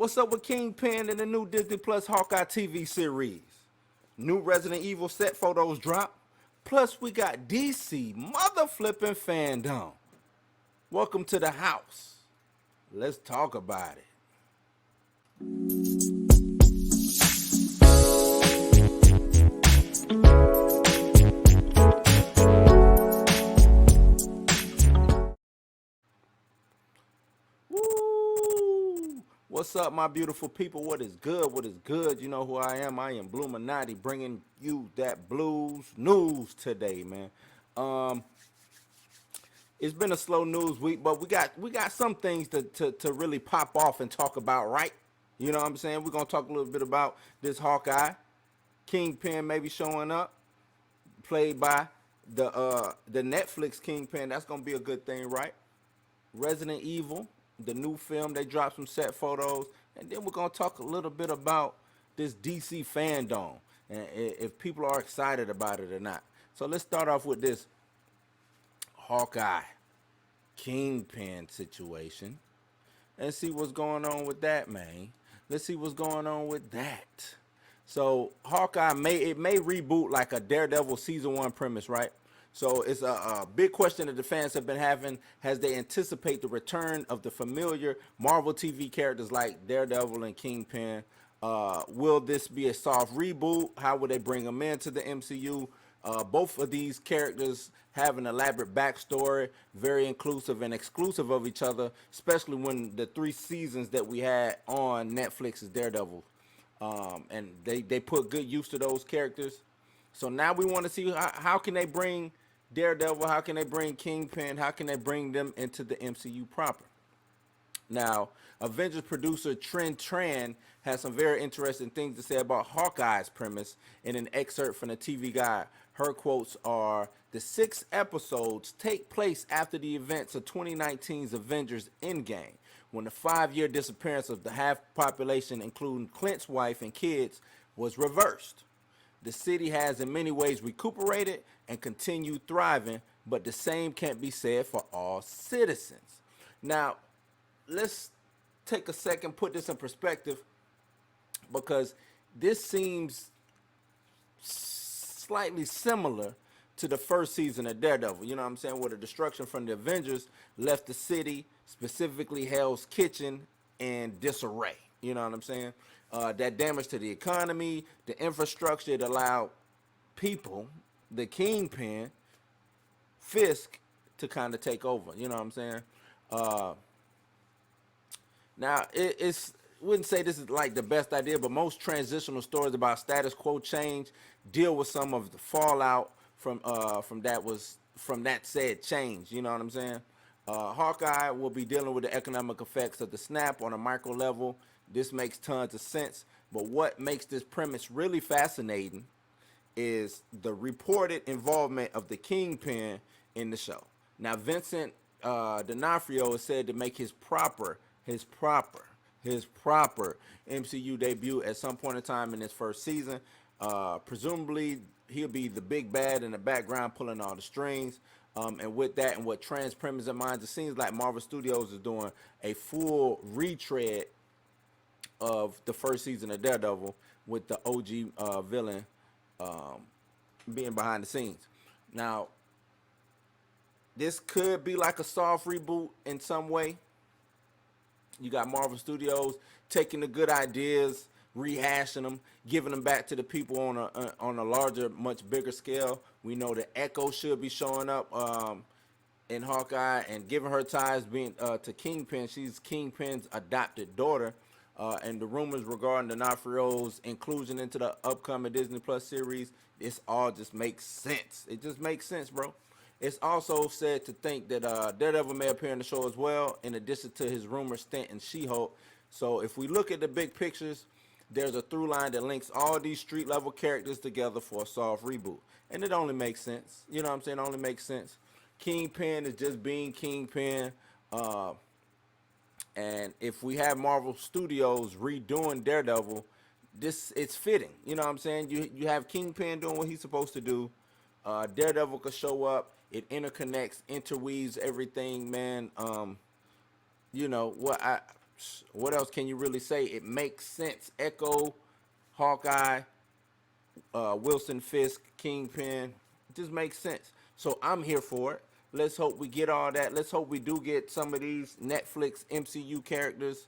What's up with Kingpin and the new Disney Plus Hawkeye TV series? New Resident Evil set photos drop. Plus, we got DC mother flipping fandom. Welcome to the house. Let's talk about it. Woo! What's up, my beautiful people? What is good? What is good? You know who I am. I am Bluminati, bringing you that blues news today, man. Um, it's been a slow news week, but we got some things to really pop off and talk about, right? You know what I'm saying? We're gonna talk a little bit about this Hawkeye, Kingpin maybe showing up, played by the Netflix Kingpin. That's gonna be a good thing, right? Resident Evil, the new film, they dropped some set photos, and then we're gonna talk a little bit about this DC fandom and if people are excited about it or not. So let's start off with this Hawkeye Kingpin situation and see what's going on with that, man. Let's see what's going on with that. So Hawkeye may reboot like a Daredevil season one premise, right? So it's a big question that the fans have been having as they anticipate the return of the familiar Marvel TV characters like Daredevil and Kingpin. Will this be a soft reboot? How will they bring them into the MCU? Both of these characters have an elaborate backstory, very inclusive and exclusive of each other, especially when the 3 seasons that we had on Netflix is Daredevil. And they put good use to those characters. So now we want to see how can they bring Daredevil, how can they bring Kingpin, how can they bring them into the MCU proper. Now, Avengers producer Trent Tran has some very interesting things to say about Hawkeye's premise in an excerpt from the TV Guide. Her quotes are, the 6 episodes take place after the events of 2019's Avengers Endgame, when the 5-year disappearance of the half population, including Clint's wife and kids, was reversed. The city has in many ways recuperated and continued thriving, but the same can't be said for all citizens. Now, let's take a second, put this in perspective, because this seems slightly similar to the first season of Daredevil. You know what I'm saying? Where the destruction from the Avengers left the city, specifically Hell's Kitchen, in disarray. You know what I'm saying? That damage to the economy, the infrastructure, it allowed people, the Kingpin, Fisk, to kind of take over. You know what I'm saying? Uh, Now, it's wouldn't say this is like the best idea, but most transitional stories about status quo change deal with some of the fallout from that said change. You know what I'm saying? Hawkeye will be dealing with the economic effects of the snap on a micro level. This makes tons of sense. But what makes this premise really fascinating is the reported involvement of the Kingpin in the show. Now, Vincent D'Onofrio is said to make his proper MCU debut at some point in time in his first season. Presumably, he'll be the big bad in the background pulling all the strings. And with that and what trans premise in mind, it seems like Marvel Studios is doing a full retread of the first season of Daredevil with the OG villain um, being behind the scenes. Now, this could be like a soft reboot in some way. You got Marvel Studios taking the good ideas, rehashing them, giving them back to the people on a larger, much bigger scale. We know that Echo should be showing up in Hawkeye and giving her ties being to Kingpin. She's Kingpin's adopted daughter. And the rumors regarding D'Onofrio's inclusion into the upcoming Disney Plus series, this all just makes sense. It just makes sense, bro. It's also said to think that Daredevil may appear in the show as well, in addition to his rumored stint in She-Hulk. So if we look at the big pictures, there's a through line that links all these street level characters together for a soft reboot. And it only makes sense. You know what I'm saying? It only makes sense. Kingpin is just being Kingpin. Uh, and if we have Marvel Studios redoing Daredevil, this it's fitting. You know what I'm saying? You have Kingpin doing what he's supposed to do. Daredevil could show up. It interconnects, interweaves everything, man. You know what? what else can you really say? It makes sense. Echo, Hawkeye, Wilson Fisk, Kingpin. It just makes sense. So I'm here for it. Let's hope we get all that. Let's hope we do get some of these Netflix MCU characters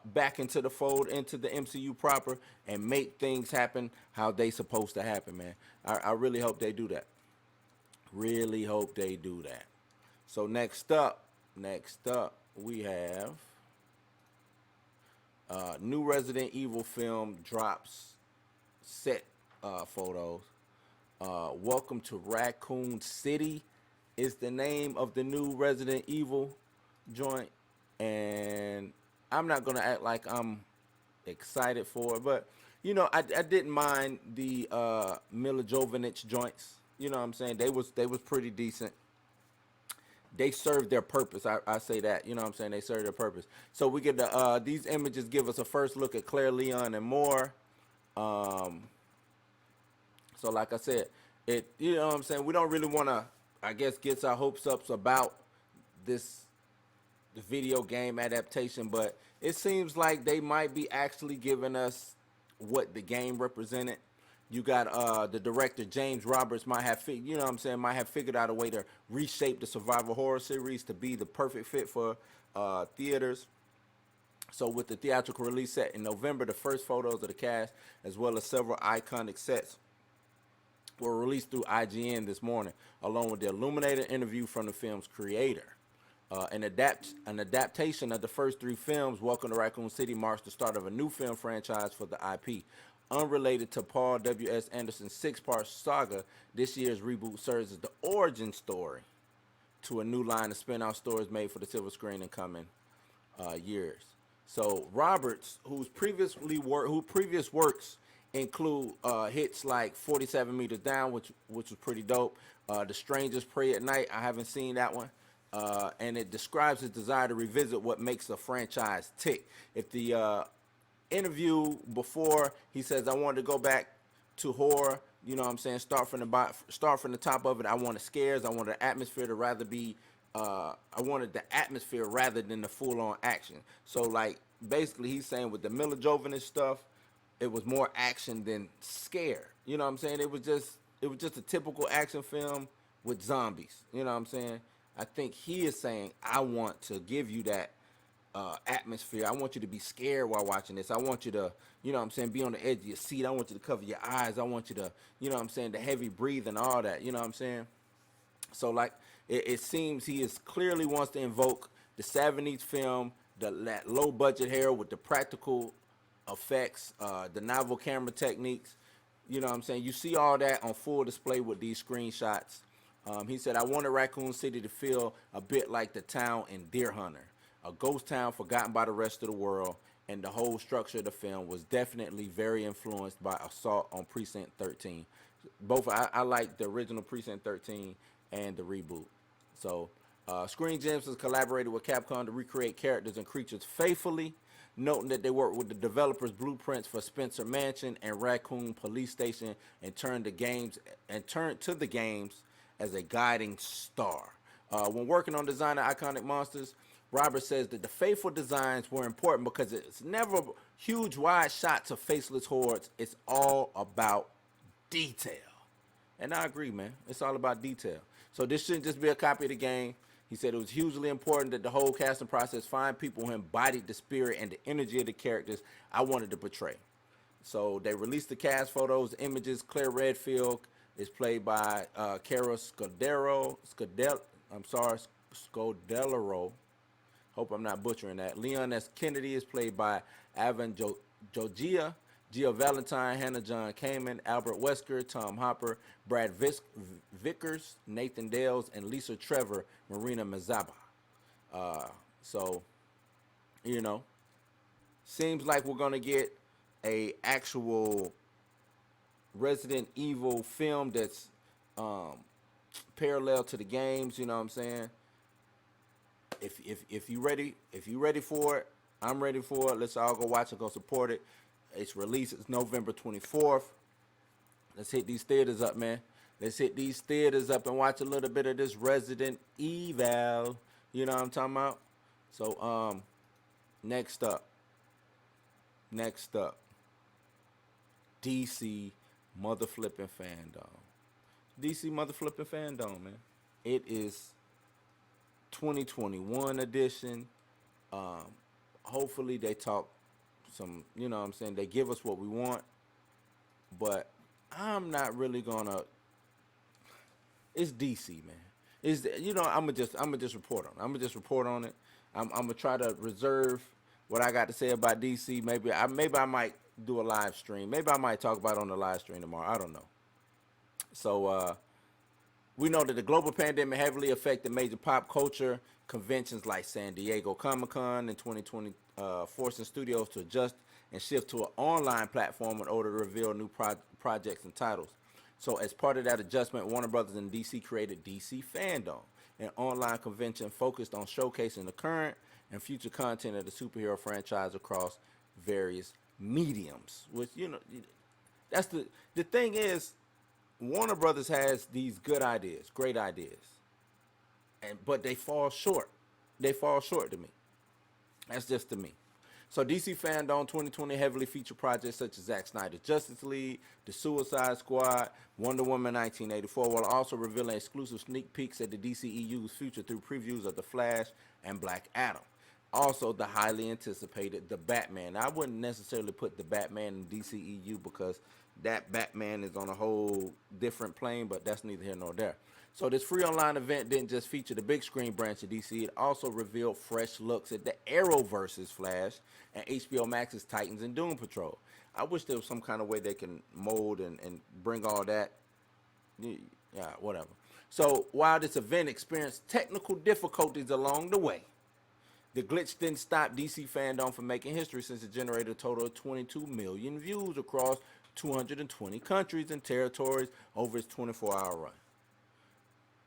back into the fold, into the MCU proper, and make things happen how they supposed to happen, man. I really hope they do that. Really hope they do that. So next up, we have new Resident Evil film drops set photos. Welcome to Raccoon City is the name of the new Resident Evil joint, and I'm not gonna act like I'm excited for it, but I didn't mind the Mila Jovovich joints. You know what I'm saying? They was pretty decent. They served their purpose. I say that. You know what I'm saying? They served their purpose. So we get these images give us a first look at Claire, Leon, and more. Um, so like I said, you know what I'm saying? We don't really want to, I guess, get our hopes up about this the video game adaptation, but it seems like they might be actually giving us what the game represented. You got the director James Roberts might have might have figured out a way to reshape the survival horror series to be the perfect fit for theaters. So with the theatrical release set in November, the first photos of the cast as well as several iconic sets were released through IGN this morning, along with the illuminated interview from the film's creator. An adaptation of the first three films, Welcome to Raccoon City, marks the start of a new film franchise for the IP. Unrelated to Paul W.S. Anderson's six-part saga, this year's reboot serves as the origin story to a new line of spin-off stories made for the silver screen in coming years. So Roberts, whose previous works include hits like 47 Meters Down, which was pretty dope. The Strangers Pray at Night, I haven't seen that one. And it describes his desire to revisit what makes a franchise tick. If the interview before, he says, I wanted to go back to horror, you know what I'm saying, start from the top of it. I wanted scares, I wanted the atmosphere to rather be I wanted the atmosphere rather than the full-on action. So like basically he's saying with the Mila Jovovich stuff, it was more action than scare. You know what I'm saying? It was just a typical action film with zombies. You know what I'm saying? I think he is saying, I want to give you that atmosphere. I want you to be scared while watching this. I want you to, you know what I'm saying, be on the edge of your seat. I want you to cover your eyes. I want you to, you know what I'm saying, the heavy breathing, all that. You know what I'm saying? So like it seems he is clearly wants to invoke the 70s film, that low budget hair with the practical effects, the novel camera techniques. You know what I'm saying? You see all that on full display with these screenshots. He said, I wanted Raccoon City to feel a bit like the town in Deer Hunter, a ghost town forgotten by the rest of the world, and the whole structure of the film was definitely very influenced by Assault on Precinct 13. Both, I like the original Precinct 13 and the reboot. So, Screen Gems has collaborated with Capcom to recreate characters and creatures faithfully, noting that they worked with the developers' blueprints for Spencer Mansion and Raccoon Police Station and turned to the games as a guiding star. When working on designing iconic monsters, Robert says that the faithful designs were important because it's never huge wide shots of faceless hordes. It's all about detail. And I agree, man. It's all about detail. So this shouldn't just be a copy of the game. He said it was hugely important that the whole casting process find people who embodied the spirit and the energy of the characters I wanted to portray. So they released the cast photos, images. Claire Redfield is played by Cara Scodellaro. Hope I'm not butchering that. Leon S. Kennedy is played by Avon Jogia. Gia Valentine, Hannah John Kamen, Albert Wesker, Tom Hopper, Brad Vickers, Nathan Dales, and Lisa Trevor, Marina Mazaba. So, you know, seems like we're going to get a actual Resident Evil film that's parallel to the games, you know what I'm saying? If you ready for it, I'm ready for it. Let's all go watch it, go support it. Its release is November 24th. Let's hit these theaters up, man. Let's hit these theaters up and watch a little bit of this Resident Evil. You know what I'm talking about? So, Next up, next up, DC mother flipping fandom. DC mother flipping fandom, man. It is 2021 edition. Um, Hopefully they talk some, you know what I'm saying, they give us what we want, but I'm not really gonna. It's DC, man. Is I'm gonna just report on it. I'm gonna just report on it. I'm gonna try to reserve what I got to say about DC. Maybe I might do a live stream. Maybe I might talk about it on the live stream tomorrow. I don't know. So we know that the global pandemic heavily affected major pop culture conventions like San Diego Comic-Con in 2020, forcing studios to adjust and shift to an online platform in order to reveal new projects and titles. So, as part of that adjustment, Warner Brothers and DC created DC Fandom, an online convention focused on showcasing the current and future content of the superhero franchise across various mediums. Which, that's the thing is, Warner Brothers has these good ideas, great ideas, but they fall short. They fall short to me. That's just to me. So DC Fandom 2020 heavily featured projects such as Zack Snyder's Justice League, The Suicide Squad, Wonder Woman 1984, while also revealing exclusive sneak peeks at the DCEU's future through previews of The Flash and Black Adam. Also, the highly anticipated The Batman. Now, I wouldn't necessarily put The Batman in DCEU because that Batman is on a whole different plane, but that's neither here nor there. So this free online event didn't just feature the big screen branch of DC, it also revealed fresh looks at the Arrowverse's Flash and HBO Max's Titans and Doom Patrol. I wish there was some kind of way they can mold and bring all that. Yeah, whatever. So while this event experienced technical difficulties along the way, the glitch didn't stop DC Fandom from making history since it generated a total of 22 million views across 220 countries and territories over its 24-hour run.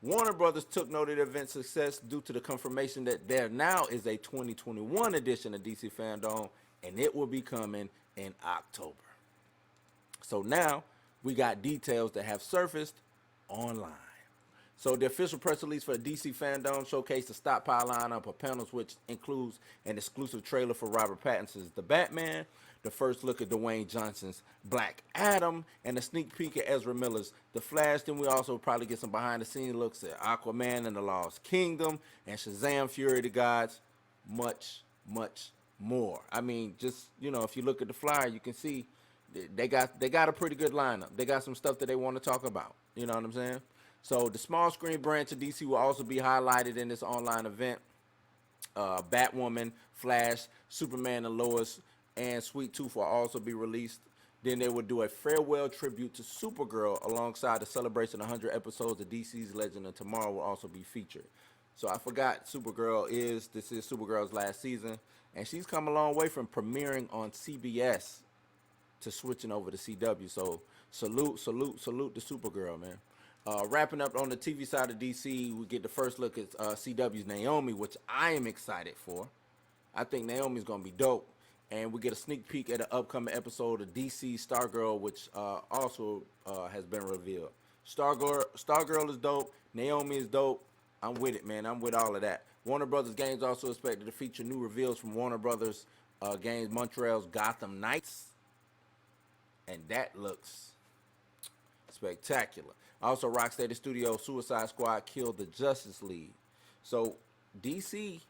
Warner Brothers took note of the event's success due to the confirmation that there now is a 2021 edition of DC Fandom, and it will be coming in October. So now we got details that have surfaced online. So the official press release for DC Fandom showcased a stockpile lineup of panels, which includes an exclusive trailer for Robert Pattinson's The Batman, the first look at Dwayne Johnson's Black Adam, and a sneak peek at Ezra Miller's The Flash. Then we also probably get some behind-the-scenes looks at Aquaman and the Lost Kingdom, and Shazam! Fury of the Gods, much, much more. I mean, just, if you look at the flyer, you can see they got a pretty good lineup. They got some stuff that they want to talk about. You know what I'm saying? So the small screen branch of DC will also be highlighted in this online event. Batwoman, Flash, Superman and Lois, and Sweet Tooth will also be released. Then they will do a farewell tribute to Supergirl alongside the celebration of 100 episodes of DC's Legend of Tomorrow will also be featured. So I forgot this is Supergirl's last season, and she's come a long way from premiering on CBS to switching over to CW. So salute to Supergirl, man. Wrapping up on the TV side of DC, we get the first look at CW's Naomi, which I am excited for. I think Naomi's going to be dope. And we get a sneak peek at an upcoming episode of DC Stargirl, which also has been revealed. Stargirl is dope. Naomi is dope. I'm with it, man. I'm with all of that. Warner Brothers Games also expected to feature new reveals from Warner Brothers Games Montreal's Gotham Knights. And that looks spectacular. Also, Rocksteady Studios' Suicide Squad killed the Justice League. So, DC,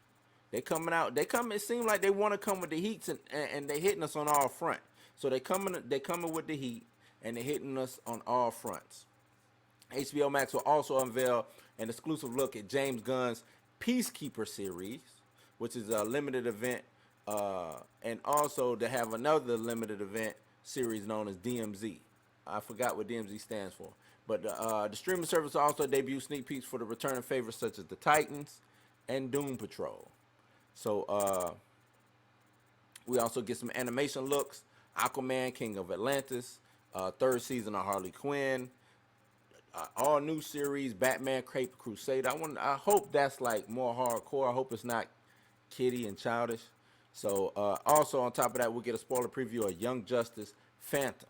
it seems like they want to come with the heats, and they hitting us on all fronts. So, they coming with the heat, and they're hitting us on all fronts. HBO Max will also unveil an exclusive look at James Gunn's Peacekeeper series, which is a limited event, and also to have another limited event series known as DMZ. I forgot what DMZ stands for. But the streaming service also debuted sneak peeks for the returning favorites such as the Titans and Doom Patrol. So we also get some animation looks. Aquaman, King of Atlantis, third season of Harley Quinn, all new series, Batman Cape Crusade. I hope that's like more hardcore. I hope it's not kiddie and childish. So also on top of that, we'll get a spoiler preview of Young Justice Phantoms.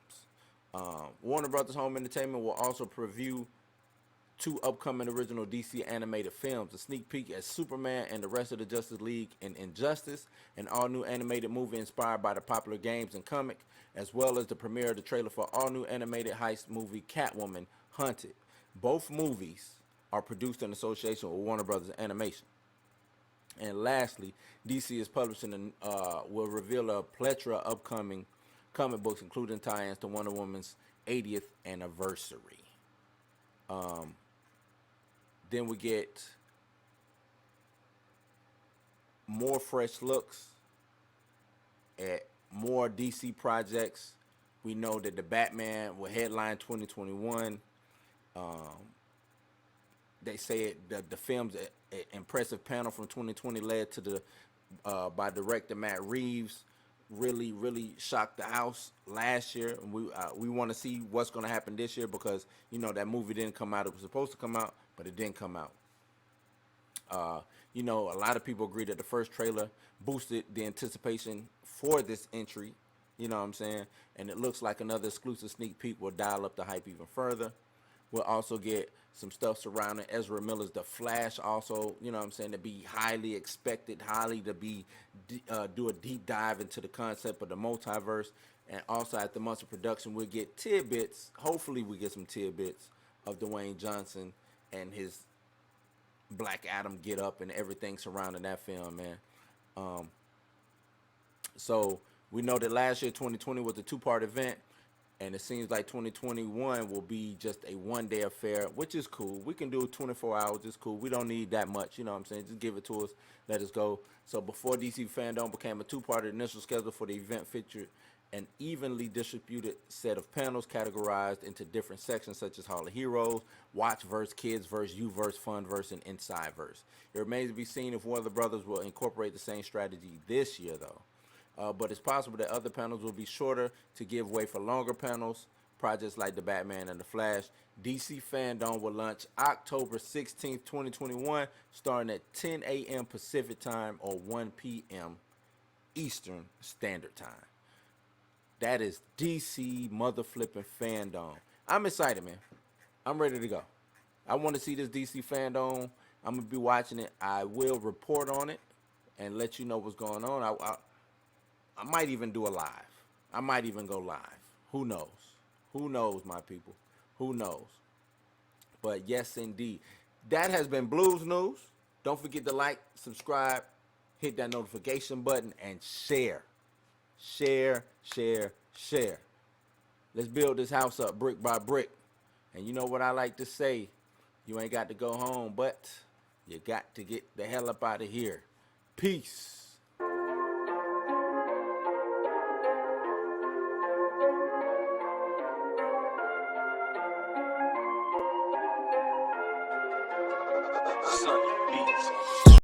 Warner Brothers Home Entertainment will also preview two upcoming original DC animated films, a sneak peek at Superman and the rest of the Justice League in Injustice, an all-new animated movie inspired by the popular games and comic, as well as the premiere of the trailer for all-new animated heist movie Catwoman Hunted. Both movies are produced in association with Warner Brothers Animation. And lastly, DC is publishing will reveal a plethora of upcoming comic books, including tie-ins to Wonder Woman's 80th anniversary. Then we get more fresh looks at more DC projects. We know that the Batman will headline 2021. They say the film's impressive panel from 2020 led to the by director Matt Reeves really shocked the house last year. And we want to see what's going to happen this year, because that movie didn't come out. It was supposed to come out, but it didn't come out. A lot of people agree that the first trailer boosted the anticipation for this entry. You know what I'm saying? And it looks like another exclusive sneak peek will dial up the hype even further. We'll also get some stuff surrounding Ezra Miller's The Flash also, to be highly expected, do a deep dive into the concept of the multiverse. And also at the months of production, we'll get tidbits, hopefully we get some tidbits of Dwayne Johnson and his Black Adam get up and everything surrounding that film, man. So we know that last year, 2020, was a two-part event. And it seems like 2021 will be just a one-day affair, which is cool. We can do 24 hours. It's cool. We don't need that much. You know what I'm saying? Just give it to us. Let us go. So before DC Fandome became a two-part initial schedule for the event, featured an evenly distributed set of panels categorized into different sections, such as Hall of Heroes, Watchverse, Kidsverse, Uverse, Funverse, and Insideverse. It remains to be seen if Warner Brothers will incorporate the same strategy this year, though. But it's possible that other panels will be shorter to give way for longer panels. Projects like the Batman and the Flash. DC Fandome will launch October 16th, 2021, starting at 10 a.m. Pacific Time or 1 p.m. Eastern Standard Time. That is DC motherflipping Fandome. I'm excited, man. I'm ready to go. I want to see this DC Fandome. I'm going to be watching it. I will report on it and let you know what's going on. I might even do a live. I might even go live. Who knows? Who knows, my people? Who knows? But yes, indeed. That has been Blues News. Don't forget to like, subscribe, hit that notification button, and share. Share, share, share. Let's build this house up brick by brick. And you know what I like to say? You ain't got to go home, but you got to get the hell up out of here. Peace. Sunday Beats.